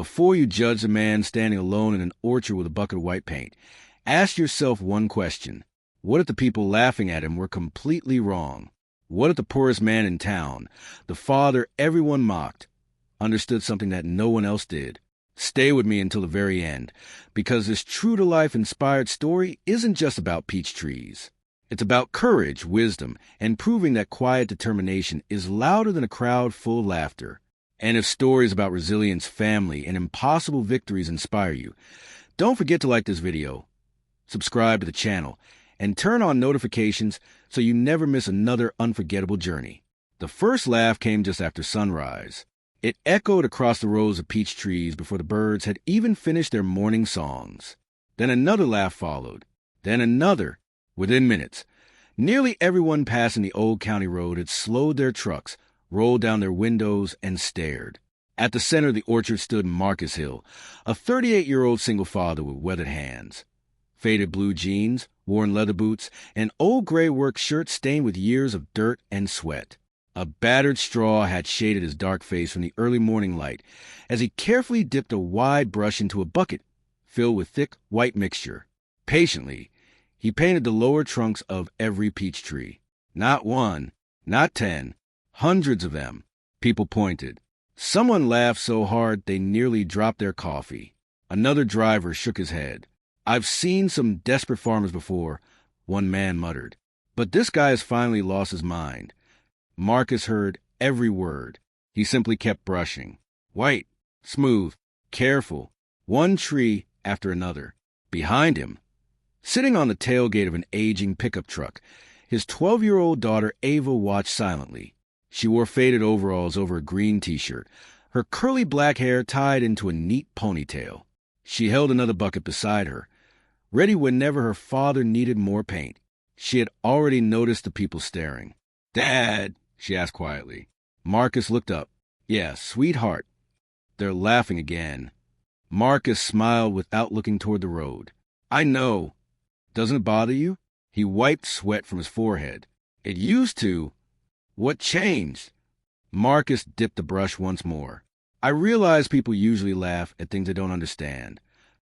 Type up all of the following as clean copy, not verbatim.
Before you judge a man standing alone in an orchard with a bucket of white paint, ask yourself one question. What if the people laughing at him were completely wrong? What if the poorest man in town, the father everyone mocked, understood something that no one else did? Stay with me until the very end, because this true-to-life inspired story isn't just about peach trees. It's about courage, wisdom, and proving that quiet determination is louder than a crowd full of laughter. And if stories about resilience, family, and impossible victories inspire you, don't forget to like this video, subscribe to the channel, and turn on notifications so you never miss another unforgettable journey. The first laugh came just after sunrise. It echoed across the rows of peach trees before the birds had even finished their morning songs. Then another laugh followed. Then another. Within minutes, nearly everyone passing the old county road had slowed their trucks, rolled down their windows, and stared. At the center of the orchard stood Marcus Hill, a 38-year-old single father with weathered hands. Faded blue jeans, worn leather boots, and old gray work shirt stained with years of dirt and sweat. A battered straw had shaded his dark face from the early morning light as he carefully dipped a wide brush into a bucket filled with thick white mixture. Patiently, he painted the lower trunks of every peach tree. Not one, not 10, hundreds of them. People pointed. Someone laughed so hard they nearly dropped their coffee. Another driver shook his head. "I've seen some desperate farmers before," one man muttered. "But this guy has finally lost his mind." Marcus heard every word. He simply kept brushing. White, smooth, careful, one tree after another. Behind him, sitting on the tailgate of an aging pickup truck, his 12-year-old daughter Ava watched silently. She wore faded overalls over a green t-shirt, her curly black hair tied into a neat ponytail. She held another bucket beside her, ready whenever her father needed more paint. She had already noticed the people staring. "Dad," she asked quietly. Marcus looked up. "Yeah, sweetheart." "They're laughing again." Marcus smiled without looking toward the road. "I know. Doesn't it bother you?" He wiped sweat from his forehead. "It used to. What changed?" Marcus dipped the brush once more. "I realize people usually laugh at things they don't understand."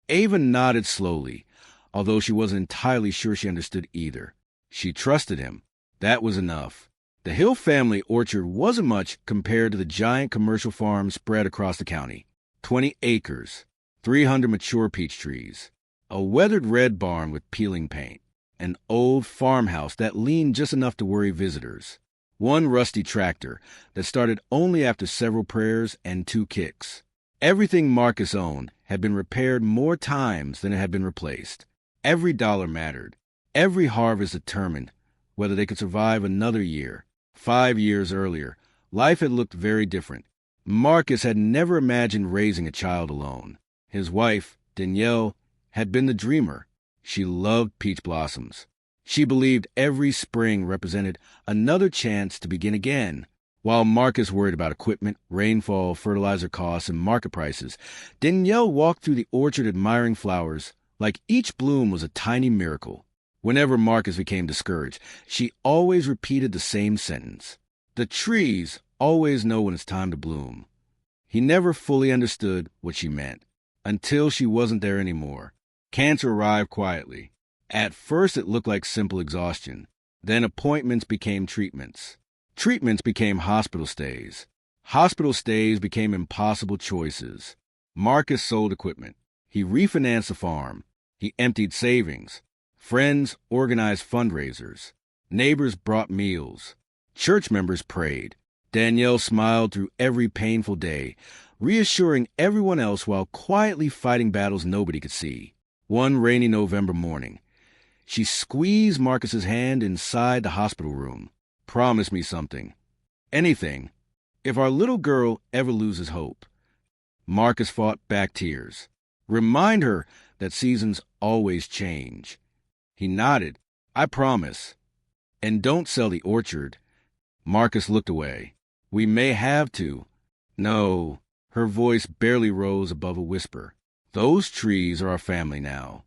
Ava nodded slowly, although she wasn't entirely sure she understood either. She trusted him. That was enough. The Hill family orchard wasn't much compared to the giant commercial farm spread across the county. 20 acres, 300 mature peach trees, a weathered red barn with peeling paint, an old farmhouse that leaned just enough to worry visitors, one rusty tractor that started only after several prayers and 2 kicks. Everything Marcus owned had been repaired more times than it had been replaced. Every dollar mattered. Every harvest determined whether they could survive another year. 5 years earlier, life had looked very different. Marcus had never imagined raising a child alone. His wife, Danielle, had been the dreamer. She loved peach blossoms. She believed every spring represented another chance to begin again. While Marcus worried about equipment, rainfall, fertilizer costs, and market prices, Danielle walked through the orchard admiring flowers like each bloom was a tiny miracle. Whenever Marcus became discouraged, she always repeated the same sentence. "The trees always know when it's time to bloom." He never fully understood what she meant, until she wasn't there anymore. Cancer arrived quietly. At first it looked like simple exhaustion. Then appointments became treatments. Treatments became hospital stays. Hospital stays became impossible choices. Marcus sold equipment. He refinanced the farm. He emptied savings. Friends organized fundraisers. Neighbors brought meals. Church members prayed. Danielle smiled through every painful day, reassuring everyone else while quietly fighting battles nobody could see. One rainy November morning, she squeezed Marcus's hand inside the hospital room. "Promise me something. Anything. If our little girl ever loses hope." Marcus fought back tears. "Remind her that seasons always change." He nodded. "I promise. And don't sell the orchard." Marcus looked away. "We may have to." "No." Her voice barely rose above a whisper. "Those trees are our family now."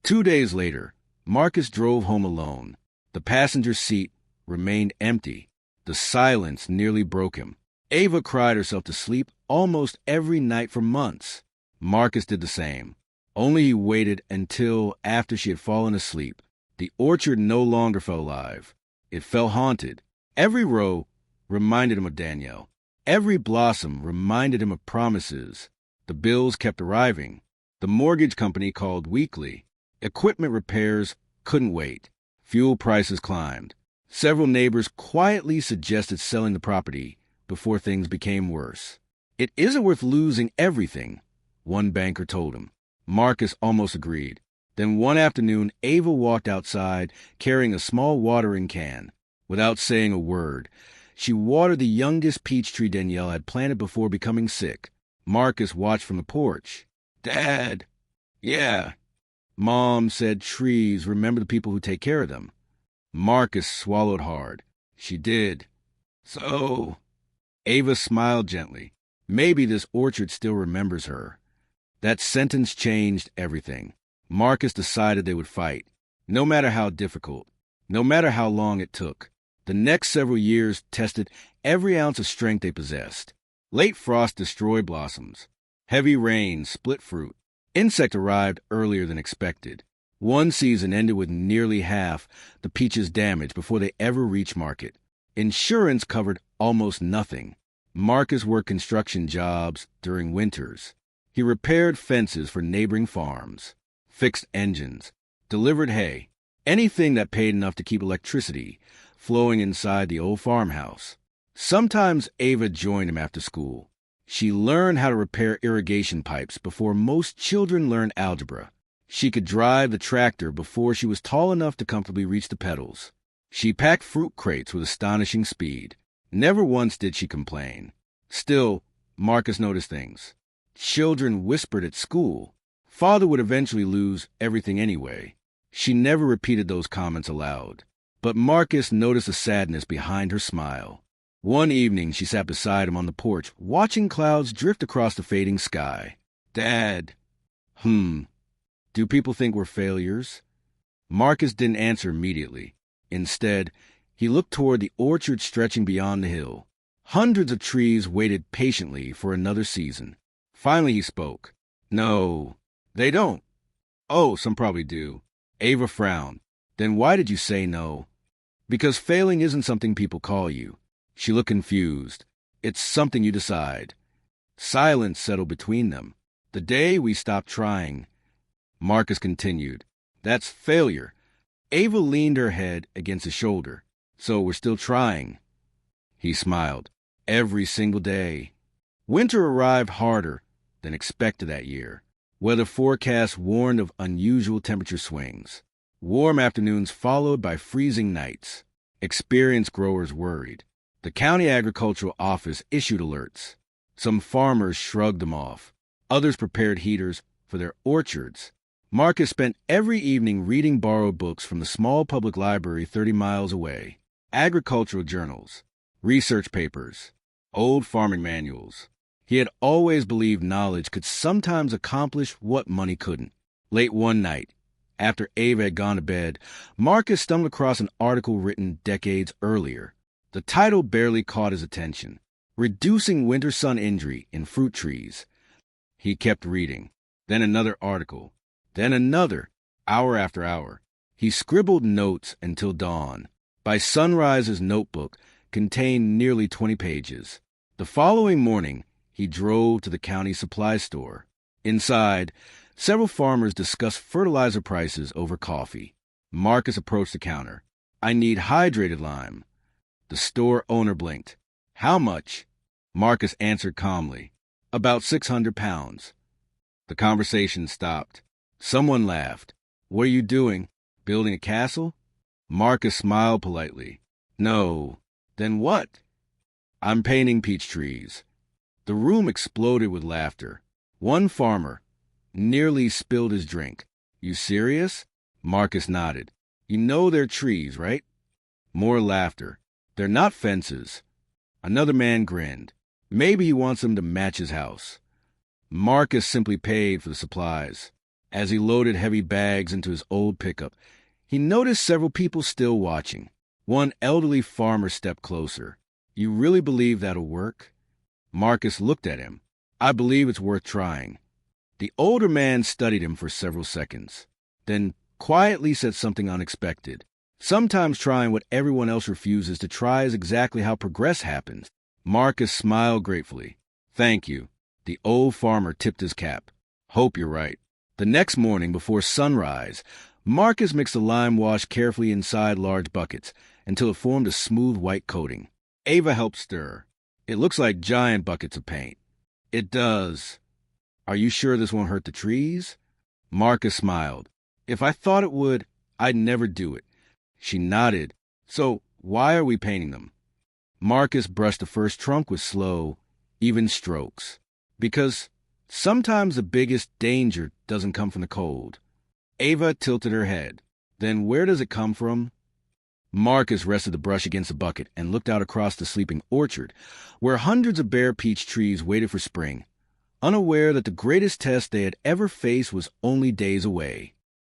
2 days later, Marcus drove home alone. The passenger seat remained empty. The silence nearly broke him. Ava cried herself to sleep almost every night for months. Marcus did the same. Only he waited until after she had fallen asleep. The orchard no longer felt alive. It felt haunted. Every row reminded him of Danielle. Every blossom reminded him of promises. The bills kept arriving. The mortgage company called weekly. Equipment repairs couldn't wait. Fuel prices climbed. Several neighbors quietly suggested selling the property before things became worse. "It isn't worth losing everything," one banker told him. Marcus almost agreed. Then one afternoon, Ava walked outside carrying a small watering can. Without saying a word, she watered the youngest peach tree Danielle had planted before becoming sick. Marcus watched from the porch. "Dad." "Yeah." "Mom said trees remember the people who take care of them." Marcus swallowed hard. "She did." "So?" Ava smiled gently. "Maybe this orchard still remembers her." That sentence changed everything. Marcus decided they would fight, no matter how difficult, no matter how long it took. The next several years tested every ounce of strength they possessed. Late frost destroyed blossoms. Heavy rain split fruit. Insect arrived earlier than expected. One season ended with nearly half the peaches damaged before they ever reached market. Insurance covered almost nothing. Marcus worked construction jobs during winters. He repaired fences for neighboring farms, fixed engines, delivered hay, anything that paid enough to keep electricity flowing inside the old farmhouse. Sometimes Ava joined him after school. She learned how to repair irrigation pipes before most children learned algebra. She could drive the tractor before she was tall enough to comfortably reach the pedals. She packed fruit crates with astonishing speed. Never once did she complain. Still, Marcus noticed things. Children whispered at school. Father would eventually lose everything anyway. She never repeated those comments aloud. But Marcus noticed a sadness behind her smile. One evening, she sat beside him on the porch, watching clouds drift across the fading sky. "Dad." "Do people think we're failures?" Marcus didn't answer immediately. Instead, he looked toward the orchard stretching beyond the hill. Hundreds of trees waited patiently for another season. Finally, he spoke. "No, they don't." "Oh, some probably do." Ava frowned. "Then why did you say no?" "Because failing isn't something people call you." She looked confused. "It's something you decide." Silence settled between them. "The day we stopped trying," Marcus continued, "that's failure." Ava leaned her head against his shoulder. "So we're still trying." He smiled. "Every single day." Winter arrived harder than expected that year. Weather forecasts warned of unusual temperature swings. Warm afternoons followed by freezing nights. Experienced growers worried. The county agricultural office issued alerts. Some farmers shrugged them off. Others prepared heaters for their orchards. Marcus spent every evening reading borrowed books from the small public library 30 miles away. Agricultural journals, research papers, old farming manuals. He had always believed knowledge could sometimes accomplish what money couldn't. Late one night, after Ava had gone to bed, Marcus stumbled across an article written decades earlier. The title barely caught his attention. "Reducing Winter Sun Injury in Fruit Trees." He kept reading. Then another article. Then another, hour after hour. He scribbled notes until dawn. By sunrise, his notebook contained nearly 20 pages. The following morning, he drove to the county supply store. Inside, several farmers discussed fertilizer prices over coffee. Marcus approached the counter. "I need hydrated lime." The store owner blinked. "How much?" Marcus answered calmly. "About 600 pounds. The conversation stopped. Someone laughed. "What are you doing? Building a castle?" Marcus smiled politely. "No." "Then what?" "I'm painting peach trees." The room exploded with laughter. One farmer nearly spilled his drink. "You serious?" Marcus nodded. "You know they're trees, right?" More laughter. "They're not fences." Another man grinned. "Maybe he wants them to match his house." Marcus simply paid for the supplies. As he loaded heavy bags into his old pickup, he noticed several people still watching. One elderly farmer stepped closer. "You really believe that'll work?" Marcus looked at him. I believe it's worth trying. The older man studied him for several seconds, then quietly said something unexpected. Sometimes trying what everyone else refuses to try is exactly how progress happens. Marcus smiled gratefully. Thank you. The old farmer tipped his cap. Hope you're right. The next morning, before sunrise, Marcus mixed the lime wash carefully inside large buckets until it formed a smooth white coating. Ava helped stir. It looks like giant buckets of paint. It does. Are you sure this won't hurt the trees? Marcus smiled. If I thought it would, I'd never do it. She nodded. So why are we painting them? Marcus brushed the first trunk with slow, even strokes. Because sometimes the biggest danger doesn't come from the cold. Ava tilted her head. Then where does it come from? Marcus rested the brush against the bucket and looked out across the sleeping orchard, where hundreds of bare peach trees waited for spring, unaware that the greatest test they had ever faced was only days away.